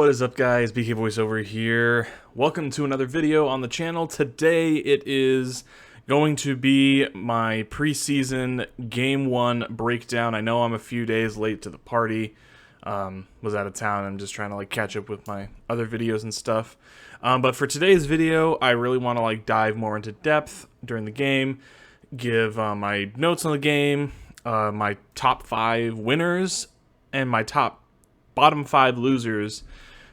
What is up, guys? BK Voiceover here. Welcome to another video on the channel. Today it is going to be my preseason Game 1 breakdown. I know I'm a few days late to the party. Was out of town. I'm just trying to catch up with my other videos and stuff. But for today's video, I really want to dive more into depth during the game, give my notes on the game, my top 5 winners, and my bottom 5 losers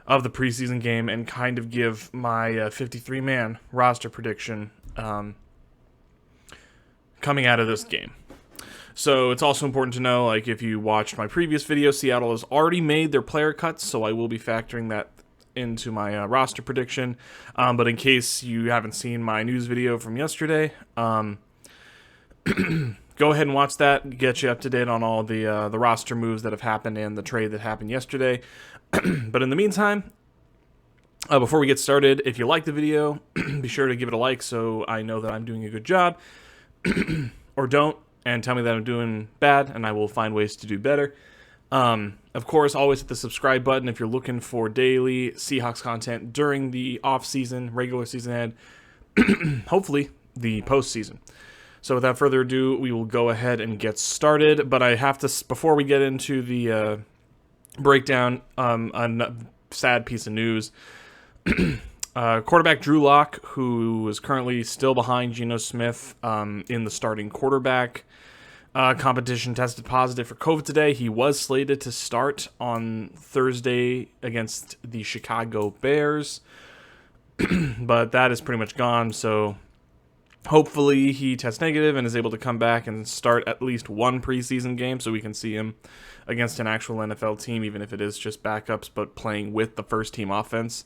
of the preseason game, and kind of give my 53-man roster prediction coming out of this game. So it's also important to know, if you watched my previous video, Seattle has already made their player cuts, so I will be factoring that into my roster prediction. But in case you haven't seen my news video from yesterday, go ahead and watch that, get you up to date on all the roster moves that have happened and the trade that happened yesterday. But in the meantime, before we get started, if you like the video, be sure to give it a like so I know that I'm doing a good job. Or don't, and tell me that I'm doing bad, and I will find ways to do better. Of course, always hit the subscribe button if you're looking for daily Seahawks content during the off-season, regular season, and hopefully the postseason. So without further ado, we will go ahead and get started. But I have to, before we get into the breakdown, a sad piece of news. Quarterback Drew Lock, who is currently still behind Geno Smith in the starting quarterback competition, tested positive for COVID today. He was slated to start on Thursday against the Chicago Bears, but that is pretty much gone, so hopefully he tests negative and is able to come back and start at least one preseason game so we can see him against an actual NFL team, even if it is just backups, but playing with the first team offense.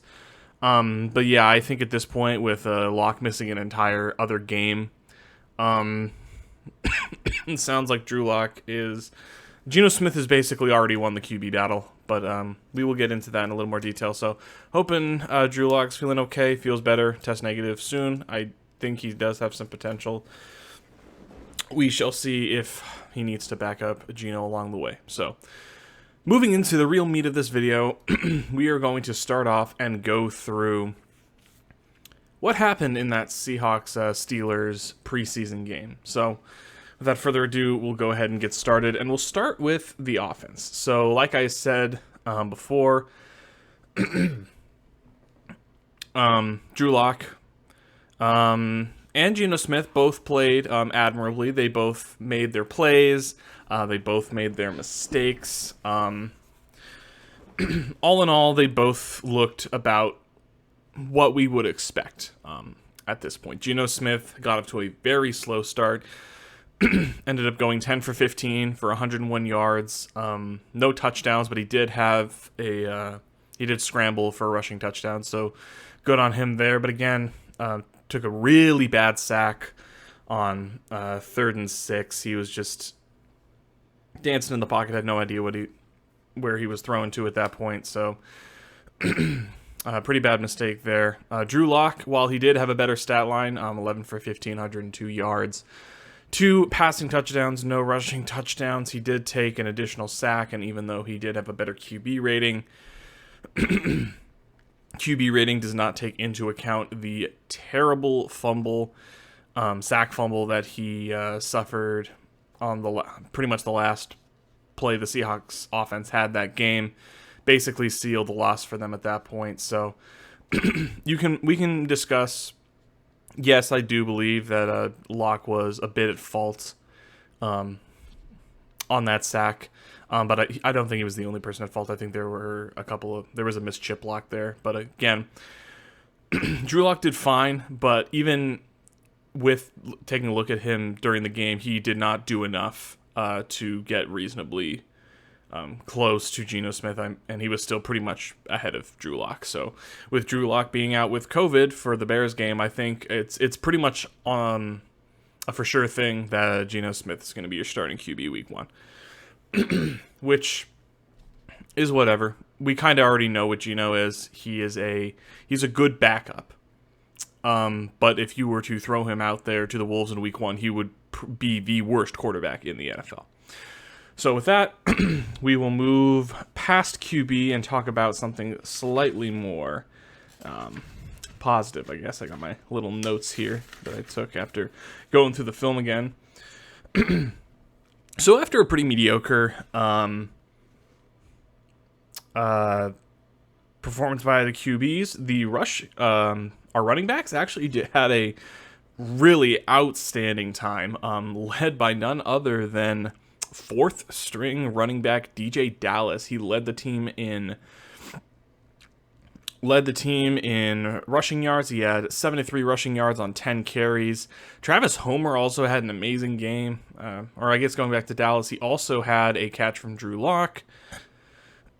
But yeah, I think at this point, with Locke missing an entire other game, it sounds like Drew Lock is... Geno Smith has basically already won the QB battle, but we will get into that in a little more detail. So hoping Drew Lock's feeling okay, feels better, test negative soon. I think he does have some potential. We shall see if he needs to back up Geno along the way. So moving into the real meat of this video, we are going to start off and go through what happened in that Seahawks Steelers preseason game. So without further ado, we'll go ahead and get started, and we'll start with the offense. So like I said before, Drew Lock and Geno Smith both played admirably. They both made their plays. They both made their mistakes. All in all, they both looked about what we would expect at this point. Geno Smith got up to a very slow start. Ended up going 10 for 15 for 101 yards. No touchdowns, but he did have he did scramble for a rushing touchdown, so good on him there. But again, took a really bad sack on 3rd and 6. He was just dancing in the pocket, had no idea where he was throwing to at that point. So pretty bad mistake there. Drew Lock, while he did have a better stat line, 11 for 15, 102 yards, 2 passing touchdowns, no rushing touchdowns. He did take an additional sack, and even though he did have a better QB rating, QB rating does not take into account the terrible fumble, sack fumble that he suffered on pretty much the last play the Seahawks offense had that game. Basically sealed the loss for them at that point. So we can discuss. Yes, I do believe that Locke was a bit at fault on that sack. But I don't think he was the only person at fault. I think there was a missed chip block there. But again, Drew Lock did fine, but even with taking a look at him during the game, he did not do enough to get reasonably close to Geno Smith, and he was still pretty much ahead of Drew Lock. So with Drew Lock being out with COVID for the Bears game, I think it's pretty much a for sure thing that Geno Smith is going to be your starting QB week 1. Which is whatever. We kind of already know what Geno is. He's a good backup. But if you were to throw him out there to the Wolves in week 1, he would be the worst quarterback in the NFL. So with that, we will move past QB and talk about something slightly more positive, I guess. I got my little notes here that I took after going through the film again. So after a pretty mediocre performance by the QBs, the our running backs actually had a really outstanding time, led by none other than fourth string running back DJ Dallas. He led the team in rushing yards. He had 73 rushing yards on 10 carries. Travis Homer also had an amazing game. Or I guess going back to Dallas, he also had a catch from Drew Lock.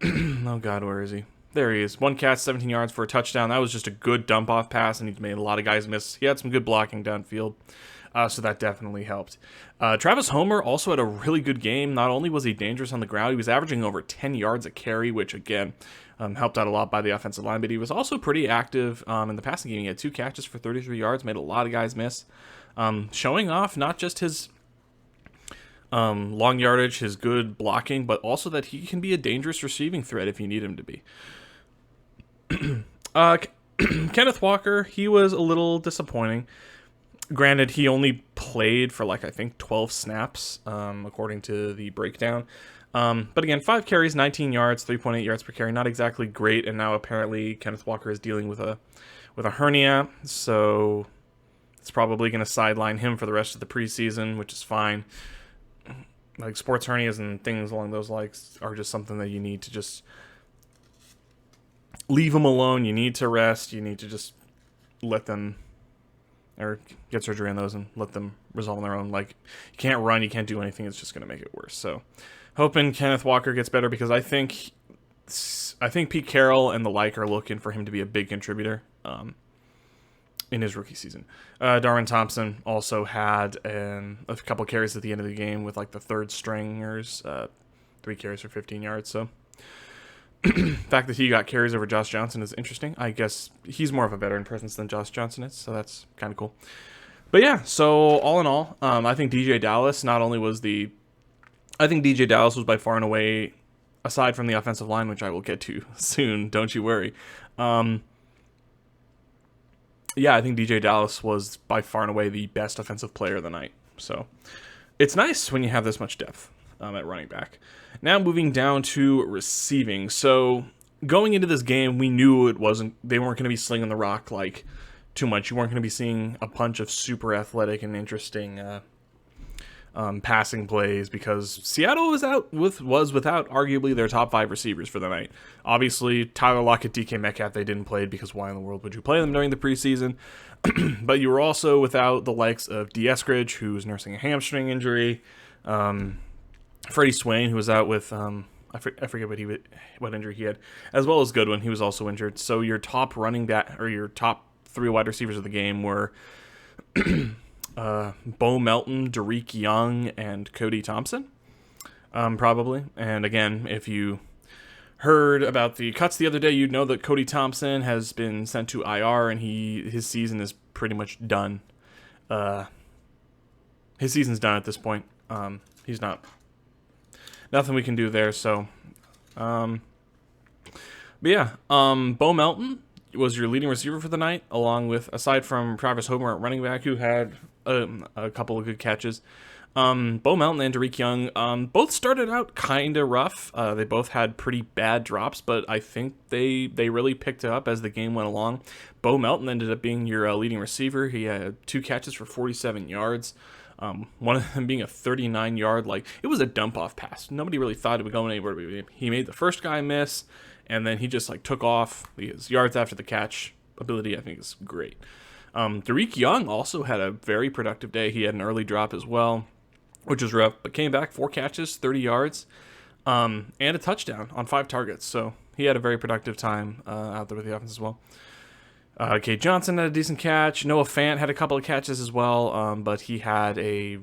Oh God, where is he? There he is. One catch, 17 yards for a touchdown. That was just a good dump-off pass, and he made a lot of guys miss. He had some good blocking downfield, so that definitely helped. Travis Homer also had a really good game. Not only was he dangerous on the ground, he was averaging over 10 yards a carry, which, again, helped out a lot by the offensive line, but he was also pretty active in the passing game. He had 2 catches for 33 yards, made a lot of guys miss, showing off not just his long yardage, his good blocking, but also that he can be a dangerous receiving threat if you need him to be. Kenneth Walker, he was a little disappointing. Granted, he only played for I think 12 snaps, according to the breakdown. But again, 5 carries, 19 yards, 3.8 yards per carry, not exactly great. And now apparently Kenneth Walker is dealing with a hernia, so it's probably going to sideline him for the rest of the preseason, which is fine. Like, sports hernias and things along those lines are just something that you need to just leave them alone. You need to rest. You need to just let them, or get surgery on those and let them resolve on their own. Like, you can't run, you can't do anything. It's just going to make it worse. So, hoping Kenneth Walker gets better, because I think Pete Carroll and the like are looking for him to be a big contributor in his rookie season. Darwin Thompson also had a couple carries at the end of the game with the third stringers, 3 carries for 15 yards. So, the fact that he got carries over Josh Johnson is interesting. I guess he's more of a veteran presence than Josh Johnson is, so that's kind of cool. But yeah, so all in all, I think DJ Dallas was by far and away, aside from the offensive line, which I will get to soon, don't you worry. Yeah, I think DJ Dallas was by far and away the best offensive player of the night. So it's nice when you have this much depth at running back. Now moving down to receiving. So going into this game, we knew they weren't going to be slinging the rock too much. You weren't going to be seeing a bunch of super athletic and interesting passing plays, because Seattle was without arguably their top 5 receivers for the night. Obviously, Tyler Lockett, DK Metcalf, they didn't play because why in the world would you play them during the preseason? But you were also without the likes of D. Eskridge, who was nursing a hamstring injury, Freddie Swain, who was out with I forget what injury he had, as well as Goodwin, he was also injured. So your top running back, or your top 3 wide receivers of the game were Bo Melton, Derek Young, and Cody Thompson, probably. And again, if you heard about the cuts the other day, you'd know that Cody Thompson has been sent to IR, and his season is pretty much done. His season's done at this point. He's nothing we can do there. So, but yeah, Bo Melton was your leading receiver for the night, aside from Travis Homer at running back, who had a couple of good catches. Bo Melton and Derek Young both started out kind of rough. They both had pretty bad drops, but I think they really picked it up as the game went along. Bo Melton ended up being your leading receiver. He had 2 catches for 47 yards. One of them being a 39-yard, it was a dump-off pass. Nobody really thought it would go anywhere. He made the first guy miss, and then he just took off. His yards after the catch ability, I think, is great. Derek Young also had a very productive day. He had an early drop as well, which was rough, but came back, 4 catches, 30 yards, and a touchdown on 5 targets. So he had a very productive time out there with the offense as well. Kate Johnson had a decent catch. Noah Fant had a couple of catches as well, but he had he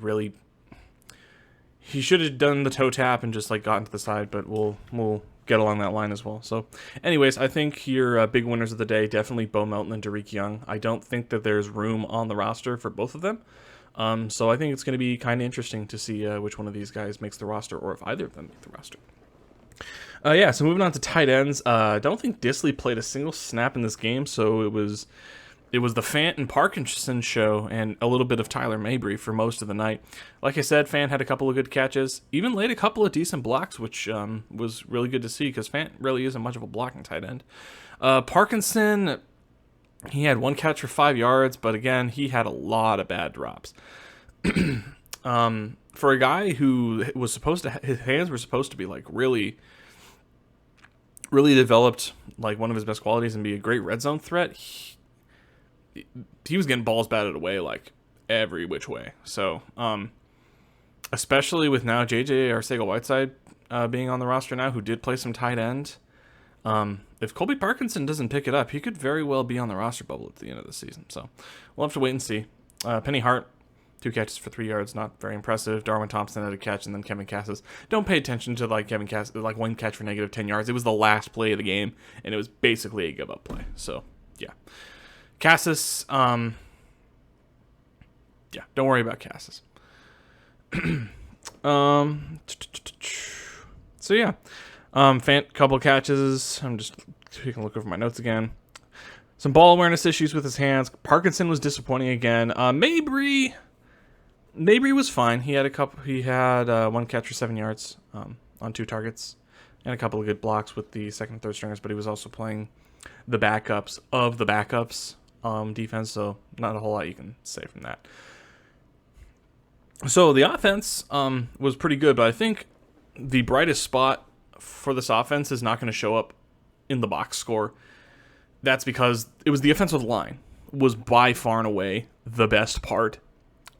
should have done the toe tap and just gotten to the side, but we'll get along that line as well. So anyways, I think your big winners of the day, definitely Bo Melton and Derek Young. I don't think that there's room on the roster for both of them. So I think it's going to be kind of interesting to see which one of these guys makes the roster, or if either of them make the roster. So moving on to tight ends. I don't think Disley played a single snap in this game, so it was the Fant and Parkinson show and a little bit of Tyler Mabry for most of the night. Like I said, Fant had a couple of good catches, even laid a couple of decent blocks, which was really good to see because Fant really isn't much of a blocking tight end. Parkinson, he had one catch for 5 yards, but again, he had a lot of bad drops. For a guy who was his hands were supposed to be like really developed, like one of his best qualities and be a great red zone threat, he was getting balls batted away like every which way. So, especially with now JJ Arcega-Whiteside being on the roster now, who did play some tight end. If Colby Parkinson doesn't pick it up, he could very well be on the roster bubble at the end of the season. So, we'll have to wait and see. Penny Hart, 2 catches for 3 yards, not very impressive. Darwin Thompson had a catch, and then Kevin Cassis. Don't pay attention to Kevin Cassis, one catch for negative 10 yards. It was the last play of the game, and it was basically a give-up play. So, yeah. Cassis, don't worry about Cassis. Fant, couple catches. I'm just taking a look over my notes again. Some ball awareness issues with his hands. Parkinson was disappointing again. Mabry was fine. He had one catch for 7 yards on 2 targets and a couple of good blocks with the second and third stringers, but he was also playing the backups of the backups defense, so not a whole lot you can say from that. So the offense was pretty good, but I think the brightest spot for this offense is not going to show up in the box score. That's because it was the offensive line was by far and away the best part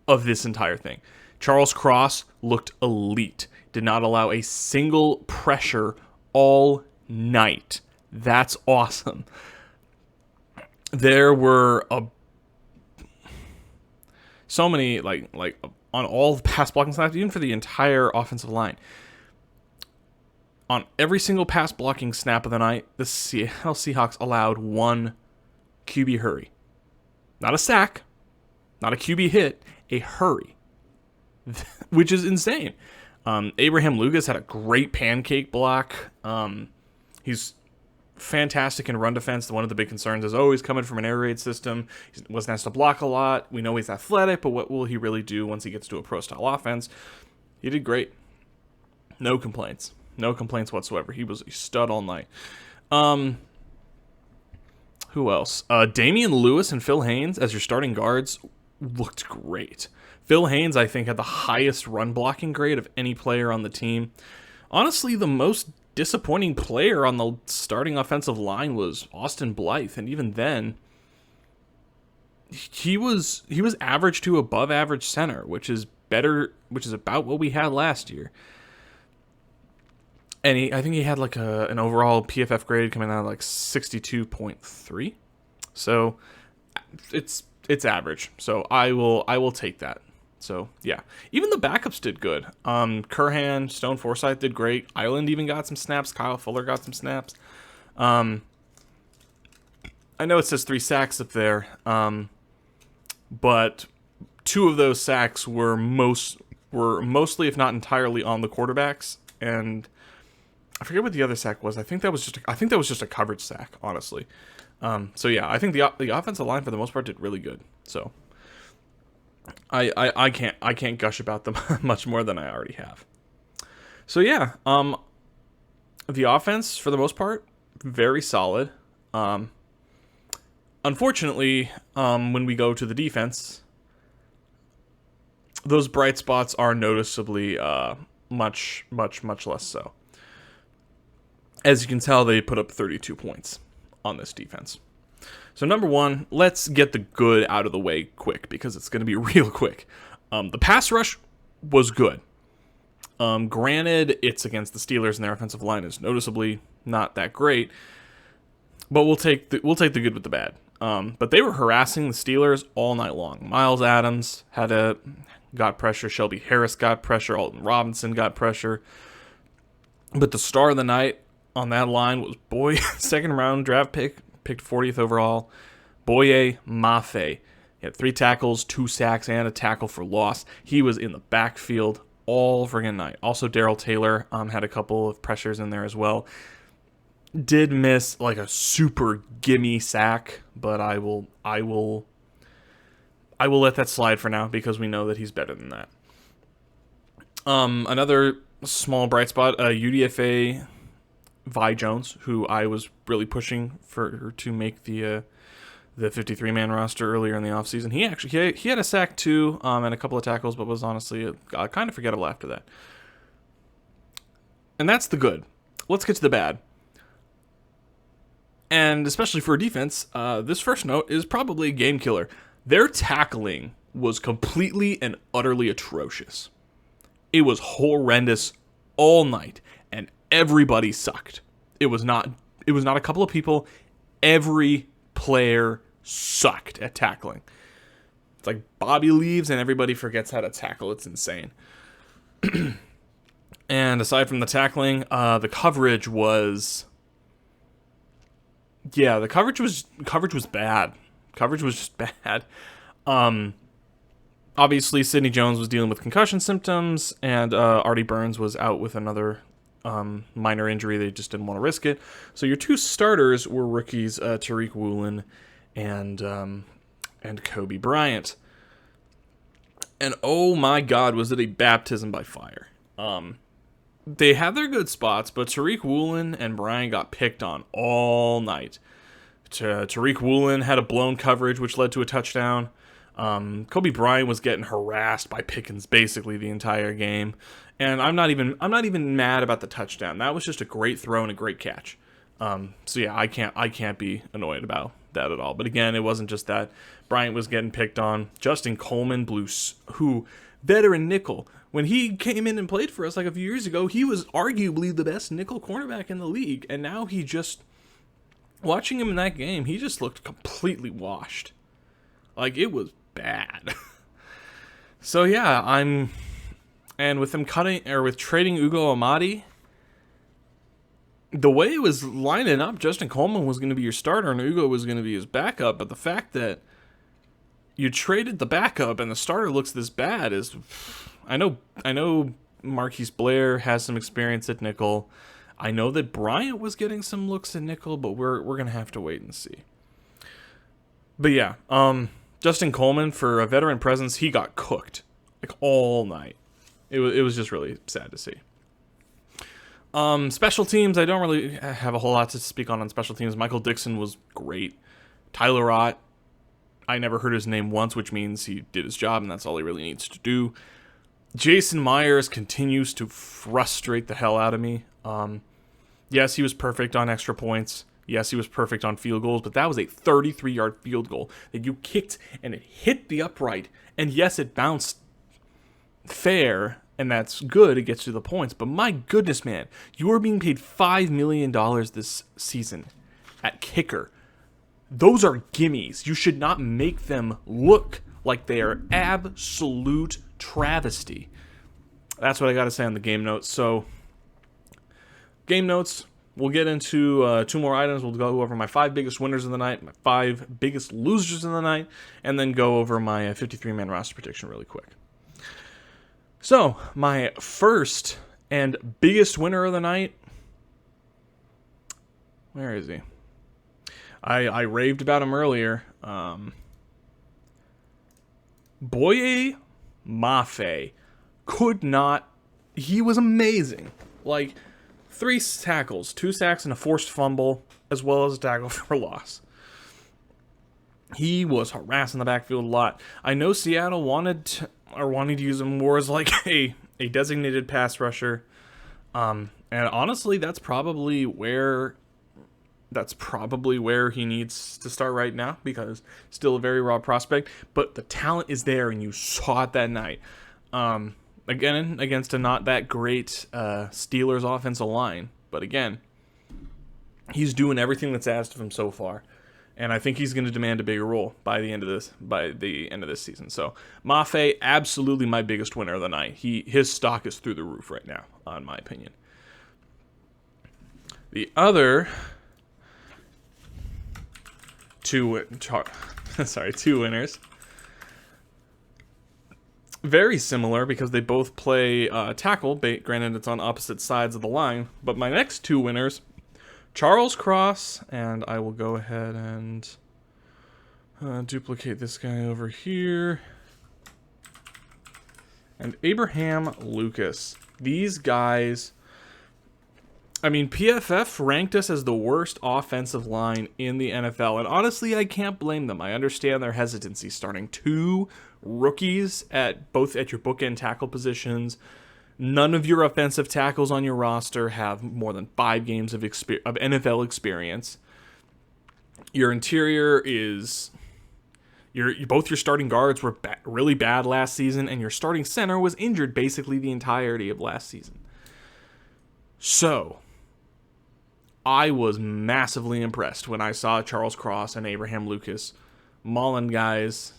of this entire thing. Charles Cross looked elite. Did not allow a single pressure all night. That's awesome. There were so many like on all the pass blocking snaps, even for the entire offensive line. On every single pass blocking snap of the night, the Seattle Seahawks allowed 1 QB hurry. Not a sack, not a QB hit, a hurry, which is insane. Abraham Lucas had a great pancake block. He's fantastic in run defense. One of the big concerns is always coming from an air raid system. He wasn't asked to block a lot. We know he's athletic, but what will he really do once he gets to a pro-style offense? He did great. No complaints. No complaints whatsoever. He was a stud all night. Who else? Damian Lewis and Phil Haynes as your starting guards looked great. Phil Haynes, I think, had the highest run blocking grade of any player on the team. Honestly, the most disappointing player on the starting offensive line was Austin Blythe, and even then, he was average to above average center, which is about what we had last year. And I think he had like an overall PFF grade coming out like 62.3. So it's average. So I will take that. So yeah, even the backups did good. Curhan, Stone Forsythe did great. Island even got some snaps. Kyle Fuller got some snaps. I know it says 3 sacks up there, but 2 of those sacks were mostly, if not entirely, on the quarterbacks, and I forget what the other sack was. I think that was just a coverage sack, honestly. So yeah, I think the offensive line for the most part did really good. So I can't gush about them much more than I already have. So yeah, the offense for the most part very solid. Unfortunately, when we go to the defense, those bright spots are noticeably much less so. As you can tell, they put up 32 points on this defense. So number one, let's get the good out of the way quick, because it's going to be real quick. The pass rush was good. Granted, it's against the Steelers, and their offensive line is noticeably not that great. But we'll take the good with the bad. But they were harassing the Steelers all night long. Miles Adams got pressure. Shelby Harris got pressure. Alton Robinson got pressure. But the star of the night on that line was second round draft pick, picked 40th overall, Boye Mafe. He had 3 tackles, 2 sacks, and a tackle for loss. He was in the backfield all friggin' night. Also, Darrell Taylor had a couple of pressures in there as well. Did miss like a super gimme sack, but I will let that slide for now because we know that he's better than that. Another small bright spot, UDFA Vi Jones, who I was really pushing for to make the 53-man roster earlier in the offseason. He had a sack too, and a couple of tackles, but was honestly kind of forgettable after that. And that's the good. Let's get to the bad. And especially for a defense, this first note is probably a game killer. Their tackling was completely and utterly atrocious. It was horrendous all night, and everybody sucked. It was not a couple of people. Every player sucked at tackling. It's like Bobby leaves and everybody forgets how to tackle. It's insane. And aside from the tackling, the coverage was... Yeah, the coverage was bad. Coverage was just bad. Obviously, Sidney Jones was dealing with concussion symptoms, and Artie Burns was out with another minor injury. They just didn't want to risk it. So your 2 starters were rookies, Tariq Woolen and Kobe Bryant. And oh my God, was it a baptism by fire. They had their good spots, but Tariq Woolen and Bryant got picked on all night. Tariq Woolen had a blown coverage, which led to a touchdown. Kobe Bryant was getting harassed by Pickens basically the entire game, and I'm not even mad about the touchdown. That was just a great throw and a great catch. So yeah, I can't be annoyed about that at all. But again, it wasn't just that. Bryant was getting picked on. Justin Coleman, who veteran nickel. When he came in and played for us like a few years ago, he was arguably the best nickel cornerback in the league, and now watching him in that game, he just looked completely washed. Like, it was bad. So yeah, with them with trading Ugo Amadi, the way it was lining up, Justin Coleman was going to be your starter and Ugo was going to be his backup, but the fact that you traded the backup and the starter looks this bad is... I know Marquise Blair has some experience at nickel. I know that Bryant was getting some looks at nickel, but we're going to have to wait and see. But yeah, Justin Coleman, for a veteran presence, he got cooked like all night. It was just really sad to see. Special teams, I don't really have a whole lot to speak on special teams. Michael Dixon was great. Tyler Ott, I never heard his name once, which means he did his job, and that's all he really needs to do. Jason Myers continues to frustrate the hell out of me. Yes, he was perfect on extra points. Yes, he was perfect on field goals, but that was a 33-yard field goal that you kicked and it hit the upright. And yes, it bounced fair, and that's good. It gets you the points. But my goodness, man, you are being paid $5 million this season at kicker. Those are gimmies. You should not make them look like they are absolute travesty. That's what I got to say on the game notes. So, game notes, we'll get into 2 more items. We'll go over my 5 biggest winners of the night, my 5 biggest losers of the night, and then go over my 53-man roster prediction really quick. So, my first and biggest winner of the night, where is he? I raved about him earlier. Boye Mafe he was amazing. Like, 3 tackles, 2 sacks and a forced fumble, as well as a tackle for loss. He was harassing the backfield a lot. I know Seattle wanted to use him more as like a designated pass rusher. And honestly, that's probably where he needs to start right now, because still a very raw prospect, but the talent is there, and you saw it that night. Again, against a not that great Steelers offensive line, but again, he's doing everything that's asked of him so far, and I think he's going to demand a bigger role by the end of this season. So Mafe, absolutely my biggest winner of the night. His stock is through the roof right now, in my opinion. The other two winners. very similar because they both play tackle. Granted, it's on opposite sides of the line. But my next two winners, Charles Cross, and I will go ahead and duplicate this guy over here, and Abraham Lucas. These guys, I mean, PFF ranked us as the worst offensive line in the NFL, and honestly, I can't blame them. I understand their hesitancy starting two rookies at your bookend tackle positions. None of your offensive tackles on your roster have more than 5 games of NFL experience. Your interior is... both your starting guards were really bad last season, and your starting center was injured basically the entirety of last season. So, I was massively impressed when I saw Charles Cross and Abraham Lucas mauling guys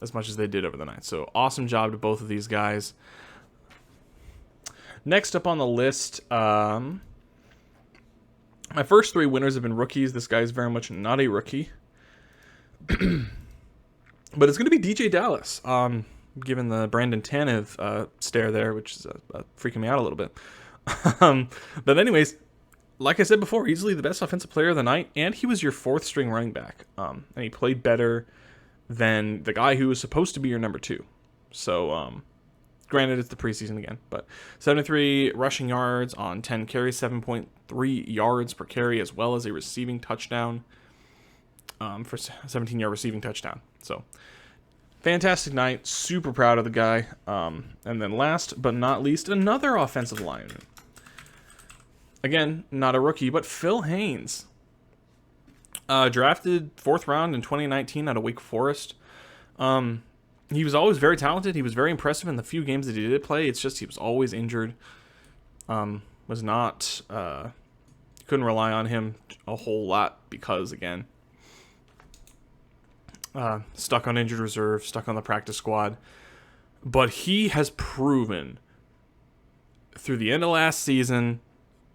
as much as they did over the night. So, awesome job to both of these guys. Next up on the list, my first 3 winners have been rookies. This guy is very much not a rookie. But it's going to be DJ Dallas, given the Brandon Tanev stare there, which is freaking me out a little bit. But anyways, like I said before, easily the best offensive player of the night, and he was your 4th string running back. And he played better than the guy who was supposed to be your number 2. So, granted, it's the preseason again, but 73 rushing yards on 10 carries, 7.3 yards per carry, as well as a receiving touchdown for 17-yard receiving touchdown. So, fantastic night. Super proud of the guy. And then last but not least, another offensive lineman. Again, not a rookie, but Phil Haynes. Drafted 4th round in 2019 out of Wake Forest. He was always very talented. He was very impressive in the few games that he did play. It's just he was always injured. Was not... couldn't rely on him a whole lot because, again... stuck on injured reserve, stuck on the practice squad. But he has proven through the end of last season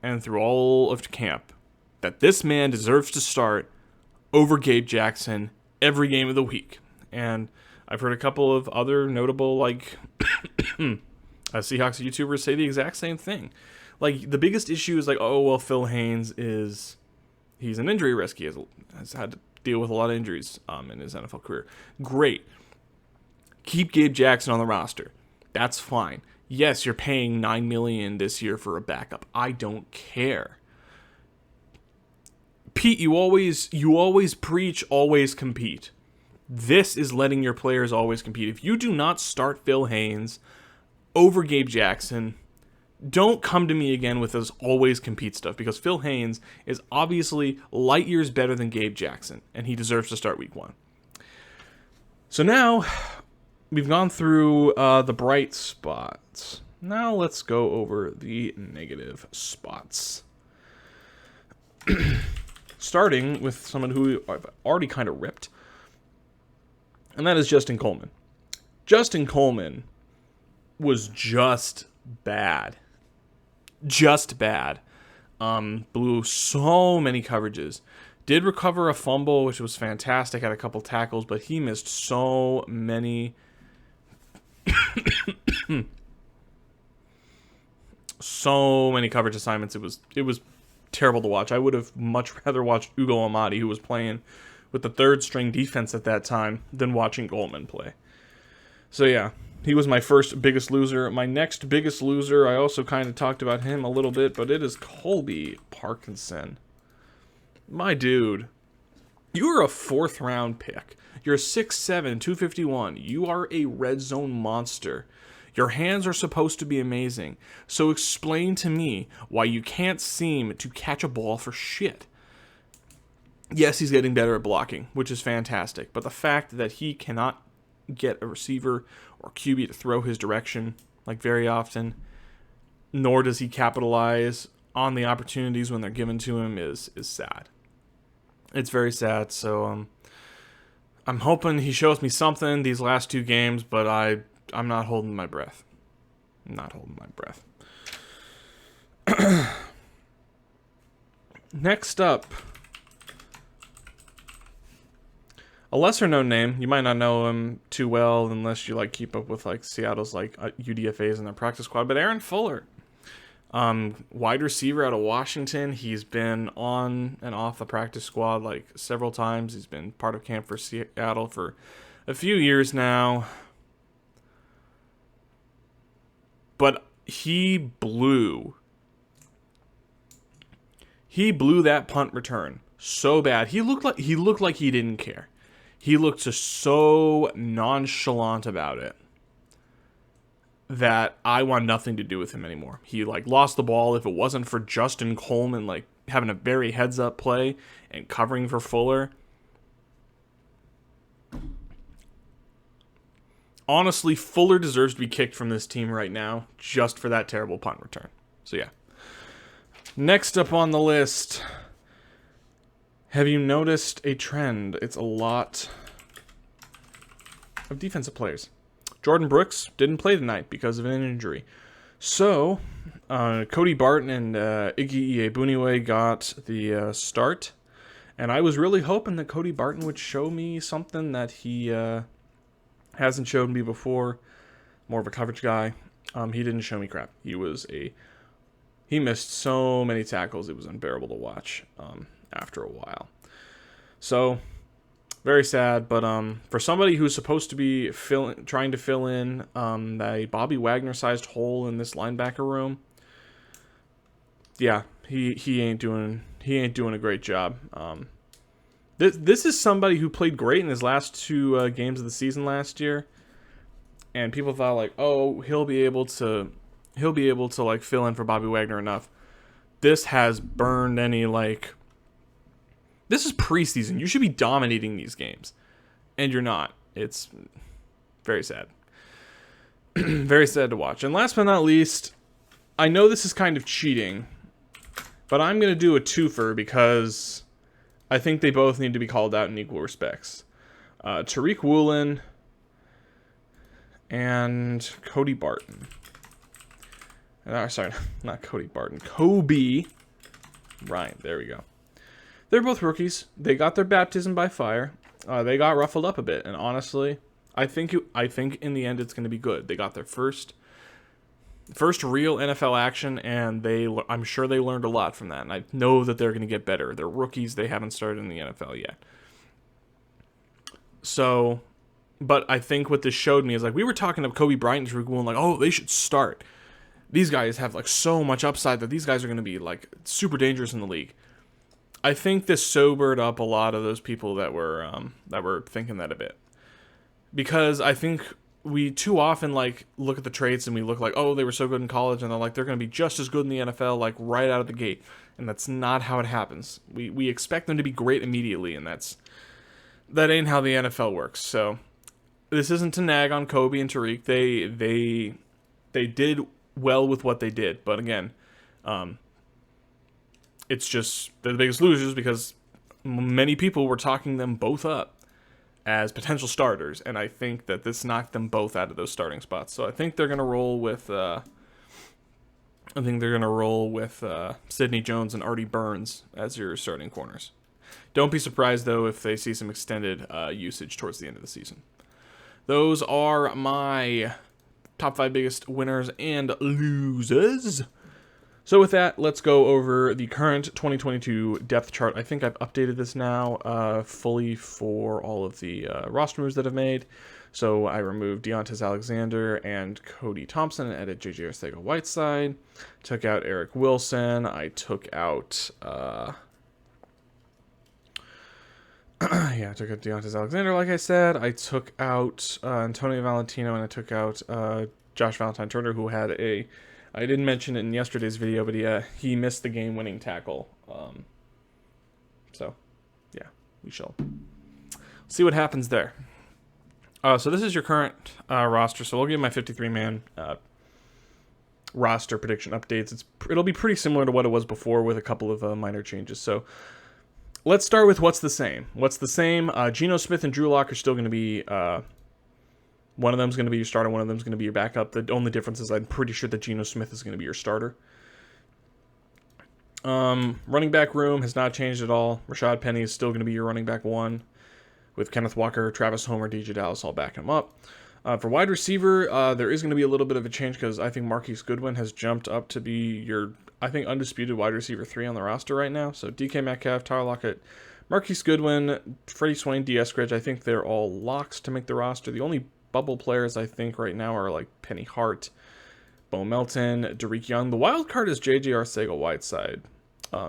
and through all of camp that this man deserves to start over Gabe Jackson every game of the week. And I've heard a couple of other notable, Seahawks YouTubers say the exact same thing. Like, the biggest issue is Phil Haynes he's an injury risk. He has had to deal with a lot of injuries in his NFL career. Great. Keep Gabe Jackson on the roster. That's fine. Yes, you're paying $9 million this year for a backup. I don't care. Pete, you always preach, always compete. This is letting your players always compete. If you do not start Phil Haynes over Gabe Jackson, don't come to me again with this always compete stuff, because Phil Haynes is obviously light years better than Gabe Jackson, and he deserves to start week 1. So now we've gone through the bright spots. Now let's go over the negative spots. Starting with someone who I've already kind of ripped, and that is Justin Coleman. Justin Coleman was just bad. Just bad. Blew so many coverages. Did recover a fumble, which was fantastic. Had a couple tackles, but he missed so many... so many coverage assignments. It was terrible to watch. I would have much rather watched Ugo Amadi, who was playing with the 3rd string defense at that time, than watching Coleman play. So yeah, he was my first biggest loser. My next biggest loser, I also kind of talked about him a little bit, but it is Colby Parkinson. My dude, you are a 4th round pick. You're 6'7", 251. You are a red zone monster. Your hands are supposed to be amazing. So explain to me why you can't seem to catch a ball for shit. Yes, he's getting better at blocking, which is fantastic. But the fact that he cannot get a receiver or QB to throw his direction very often, nor does he capitalize on the opportunities when they're given to him, is sad. It's very sad. So I'm hoping he shows me something these last 2 games, but I'm not holding my breath. I'm not holding my breath. Next up, A lesser known name, you might not know him too well unless you like keep up with like Seattle's like UDFAs and their practice squad, but Aaron Fuller, wide receiver out of Washington. He's been on and off the practice squad like several times. He's been part of camp for Seattle for a few years now. But he blew that punt return so bad. He looked like he didn't care. He looked just so nonchalant about it that I want nothing to do with him anymore. He like lost the ball. If it wasn't for Justin Coleman like having a very heads up play and covering for Fuller, honestly, Fuller deserves to be kicked from this team right now just for that terrible punt return. So yeah. Next up on the list, have you noticed a trend? It's a lot of defensive players. Jordan Brooks didn't play tonight because of an injury. So, Cody Barton and Iggy Egbuniwe got the start. And I was really hoping that Cody Barton would show me something that he hasn't showed me before. More of a coverage guy. He didn't show me crap. He missed so many tackles, it was unbearable to watch after a while. So, very sad, but for somebody who's supposed to be trying to fill in that Bobby Wagner-sized hole in this linebacker room, yeah, he ain't doing a great job. This is somebody who played great in his last two games of the season last year, and people thought like, oh, he'll be able to like fill in for Bobby Wagner enough. This has burned any like. This is preseason. You should be dominating these games, and you're not. It's very sad. Very sad to watch. And last but not least, I know this is kind of cheating, but I'm going to do a twofer because I think they both need to be called out in equal respects. Tariq Woolen and Cody Barton. Sorry, not Cody Barton. Kobe Bryant. There we go. They're both rookies. They got their baptism by fire. They got ruffled up a bit, and honestly, I think in the end it's going to be good. They got their first real NFL action, and I'm sure they learned a lot from that. And I know that they're going to get better. They're rookies. They haven't started in the NFL yet. So, but I think what this showed me is like we were talking to Kobe Bryant and Tariq Woolen, like, oh, they should start. These guys have like so much upside that these guys are going to be like super dangerous in the league. I think this sobered up a lot of those people that were thinking that a bit, because I think we too often like look at the traits and we look like, oh, they were so good in college and they're going to be just as good in the NFL like right out of the gate, and that's not how it happens. We expect them to be great immediately, and that ain't how the NFL works. So this isn't to nag on Kobe and Tariq. They did well with what they did, but again, it's just they're the biggest losers because many people were talking them both up as potential starters, and I think that this knocked them both out of those starting spots. So I think they're gonna roll with Sidney Jones and Artie Burns as your starting corners. Don't be surprised though if they see some extended usage towards the end of the season. Those are my top 5 biggest winners and losers. So with that, let's go over the current 2022 depth chart. I think I've updated this now fully for all of the roster moves that I've made. So I removed Deontay Alexander and Cody Thompson and added J.J. Arcega-Whiteside. Took out Eric Wilson. I took out... I took out Deontay Alexander, like I said. I took out Antonio Valentino, and I took out Josh Valentine-Turner, who had a... I didn't mention it in yesterday's video, but he missed the game-winning tackle. So, yeah, we shall see what happens there. So this is your current roster. So we'll give my 53-man roster prediction updates. It'll be pretty similar to what it was before with a couple of minor changes. So let's start with what's the same. What's the same? Geno Smith and Drew Lock are still going to be... one of them is going to be your starter. One of them is going to be your backup. The only difference is I'm pretty sure that Geno Smith is going to be your starter. Running back room has not changed at all. Rashad Penny is still going to be your running back 1. with Kenneth Walker, Travis Homer, DJ Dallas all backing him up. For wide receiver, there is going to be a little bit of a change because I think Marquise Goodwin has jumped up to be your, I think, undisputed wide receiver 3 on the roster right now. So DK Metcalf, Tyler Lockett, Marquise Goodwin, Freddie Swain, D. Eskridge, I think they're all locks to make the roster. The only bubble players I think right now are like Penny Hart, Bo Melton, Derek Young. The wild card is J.J. Arcega-Whiteside,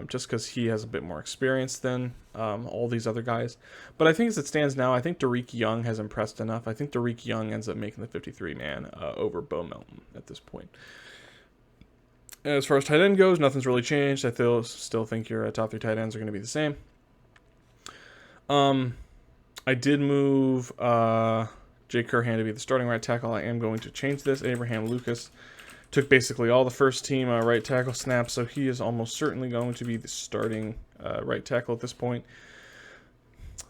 just because he has a bit more experience than all these other guys. But I think as it stands now, I think Derek Young has impressed enough. I think Derek Young ends up making the 53-man over Bo Melton at this point. As far as tight end goes, nothing's really changed. I still think your top 3 tight ends are going to be the same. I did move Jake Curhan to be the starting right tackle. I am going to change this. Abraham Lucas took basically all the first team right tackle snaps, so he is almost certainly going to be the starting right tackle at this point.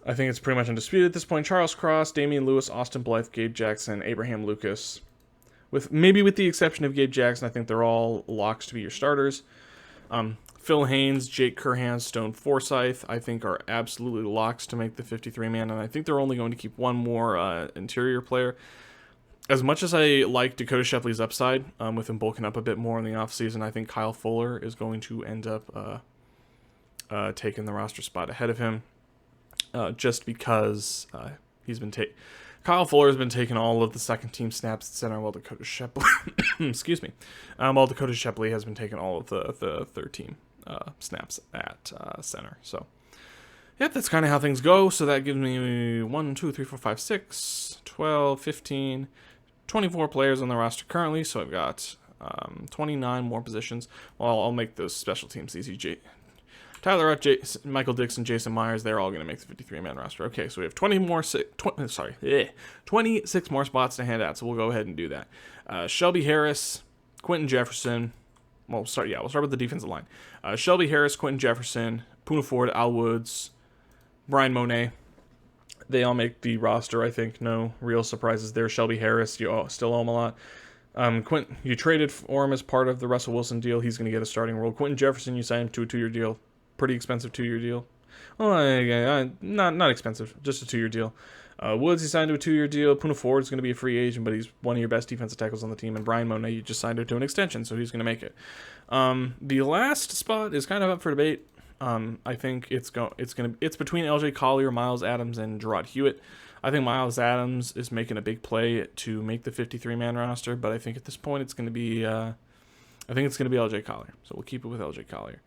I think it's pretty much undisputed at this point. Charles Cross, Damian Lewis, Austin Blythe, Gabe Jackson, Abraham Lucas. With the exception of Gabe Jackson, I think they're all locks to be your starters. Phil Haynes, Jake Curhan, Stone Forsythe, I think are absolutely locks to make the 53-man, and I think they're only going to keep one more interior player. As much as I like Dakota Shepley's upside, with him bulking up a bit more in the offseason, I think Kyle Fuller is going to end up taking the roster spot ahead of him, just because Kyle Fuller has been taking all of the second-team snaps at center, while Dakota Shepley, while Dakota Shepley has been taking all of the third-team snaps at center. So, yep, that's kind of how things go. So that gives me 1, 2, 3, 4, 5, 6, 12, 15, 24 players on the roster currently. So I've got 29 more positions. Well, I'll make those special teams easy. Tyler Rutt, Michael Dixon, Jason Myers, they're all going to make the 53-man roster. Okay, so we have 26 more spots to hand out, so we'll go ahead and do that. Shelby Harris, Quentin Jefferson. We'll start with the defensive line. Shelby Harris, Quentin Jefferson, Poona Ford, Al Woods, Brian Monet. They all make the roster, I think. No real surprises there. Shelby Harris, you still owe him a lot. Quentin, you traded for him as part of the Russell Wilson deal. He's going to get a starting role. Quentin Jefferson, you signed him to a 2-year deal. Pretty expensive 2-year deal. Well, not expensive, just a 2-year deal. Woods, he signed to a 2-year deal. Poona Ford is going to be a free agent, but he's one of your best defensive tackles on the team. And Brian Monet, you just signed him to an extension, so he's going to make it. The last spot is kind of up for debate. I think it's between LJ Collier, Miles Adams, and Gerard Hewitt. I think Miles Adams is making a big play to make the 53-man roster, but I think at this point it's going to be LJ Collier. So we'll keep it with LJ Collier.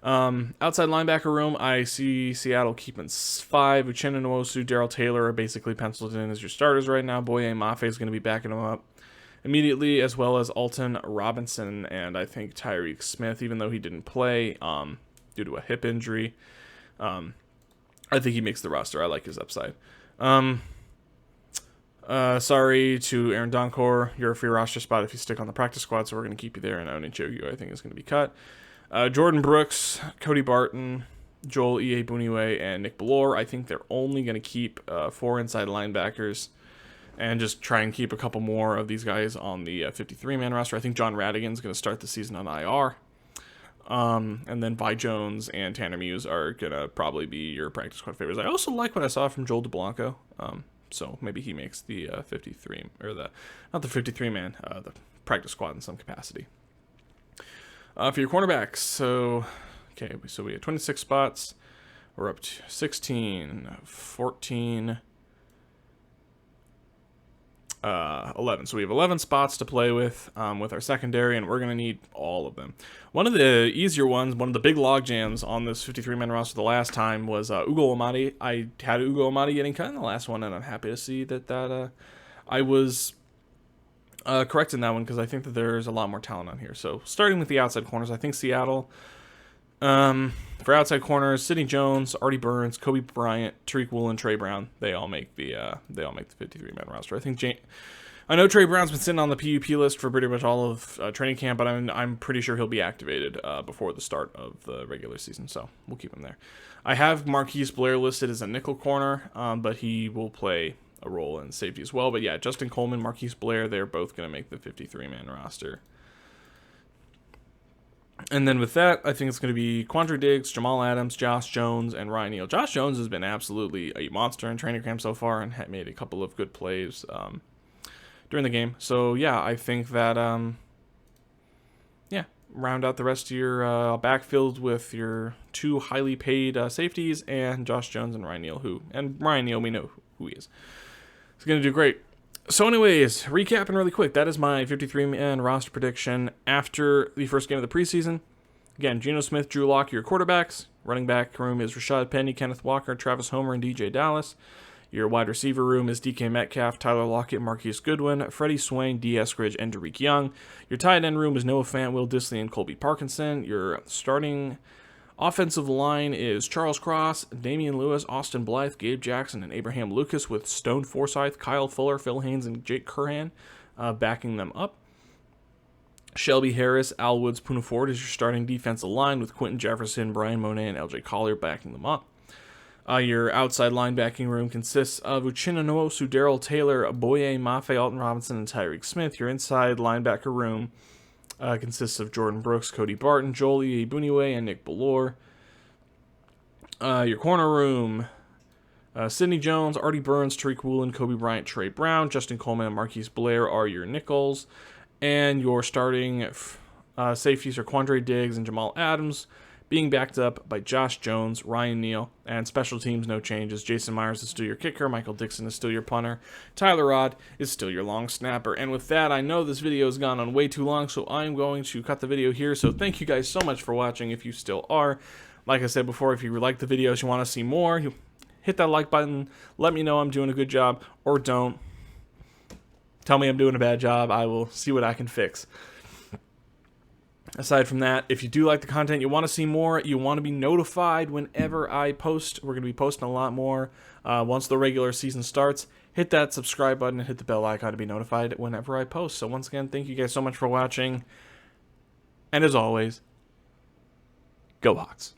Outside linebacker room, I see Seattle keeping 5. Uchenna Nwosu, Darrell Taylor are basically penciled in as your starters right now. Boye Mafe is going to be backing them up immediately, as well as Alton Robinson and I think Tyreek Smith, even though he didn't play due to a hip injury. I think he makes the roster. I like his upside. Sorry to Aaron Donkor. You're a free roster spot if you stick on the practice squad, so we're going to keep you there. And Oni Chogu, I think, is going to be cut. Jordan Brooks, Cody Barton, Joel Iyiegbuniwe, and Nick Bellore. I think they're only going to keep 4 inside linebackers and just try and keep a couple more of these guys on the 53-man roster. I think John Radigan's going to start the season on IR. And then Vi Jones and Tanner Muse are going to probably be your practice squad favorites. I also like what I saw from Joel DeBlanco. So maybe he makes the 53, or not the 53-man, the practice squad in some capacity. For your cornerbacks, so we have 26 spots. We're up to 16, 14, 11. So we have 11 spots to play with our secondary, and we're going to need all of them. One of the easier ones, one of the big log jams on this 53-man roster the last time was Ugo Amadi. I had Ugo Amadi getting cut in the last one, and I'm happy to see that I was correct in that one, because I think that there's a lot more talent on here. So starting with the outside corners, I think Seattle, for outside corners, Sidney Jones, Artie Burns, Kobe Bryant, Tariq Woolen, Trey Brown, they all make the 53-man roster. I know Trey Brown's been sitting on the PUP list for pretty much all of training camp, but I'm pretty sure he'll be activated before the start of the regular season, so we'll keep him there. I have Marquise Blair listed as a nickel corner, but he will play a role in safety as well. But yeah, Justin Coleman, Marquise Blair, they're both going to make the 53-man roster. And then with that, I think it's going to be Quandre Diggs, Jamal Adams, Josh Jones, and Ryan Neal. Josh Jones has been absolutely a monster in training camp so far and had made a couple of good plays during the game. So, yeah, I think that, round out the rest of your backfield with your 2 highly paid safeties and Josh Jones and Ryan Neal, Ryan Neal, we know who he is. He's going to do great. So anyways, recapping really quick, that is my 53-man roster prediction after the first game of the preseason. Again, Geno Smith, Drew Lock, your quarterbacks. Running back room is Rashad Penny, Kenneth Walker, Travis Homer, and DJ Dallas. Your wide receiver room is DK Metcalf, Tyler Lockett, Marquise Goodwin, Freddie Swain, D. Eskridge, and Derek Young. Your tight end room is Noah Fant, Will Dissly, and Colby Parkinson. Your starting offensive line is Charles Cross, Damian Lewis, Austin Blythe, Gabe Jackson, and Abraham Lucas, with Stone Forsythe, Kyle Fuller, Phil Haynes, and Jake Curhan backing them up. Shelby Harris, Al Woods, Poona Ford is your starting defensive line, with Quentin Jefferson, Brian Monet, and LJ Collier backing them up. Your outside linebacking room consists of Uchenna Nwosu, Darrell Taylor, Boye Mafe, Alton Robinson, and Tyreek Smith. Your inside linebacker room consists of Jordan Brooks, Cody Barton, Joel Iyiegbuniwe, and Nick Bellore. Your corner room, Sidney Jones, Artie Burns, Tariq Woolen, Kobe Bryant, Trey Brown, Justin Coleman, and Marquise Blair are your nickels. And your starting safeties are Quandre Diggs and Jamal Adams, being backed up by Josh Jones, Ryan Neal, and special teams, no changes. Jason Myers is still your kicker. Michael Dixon is still your punter. Tyler Rod is still your long snapper. And with that, I know this video has gone on way too long, so I'm going to cut the video here. So thank you guys so much for watching, if you still are. Like I said before, if you like the videos, you want to see more, you hit that like button. Let me know I'm doing a good job, or don't. Tell me I'm doing a bad job. I will see what I can fix. Aside from that, if you do like the content, you want to see more, you want to be notified whenever I post. We're going to be posting a lot more once the regular season starts. Hit that subscribe button and hit the bell icon to be notified whenever I post. So once again, thank you guys so much for watching. And as always, go Hawks.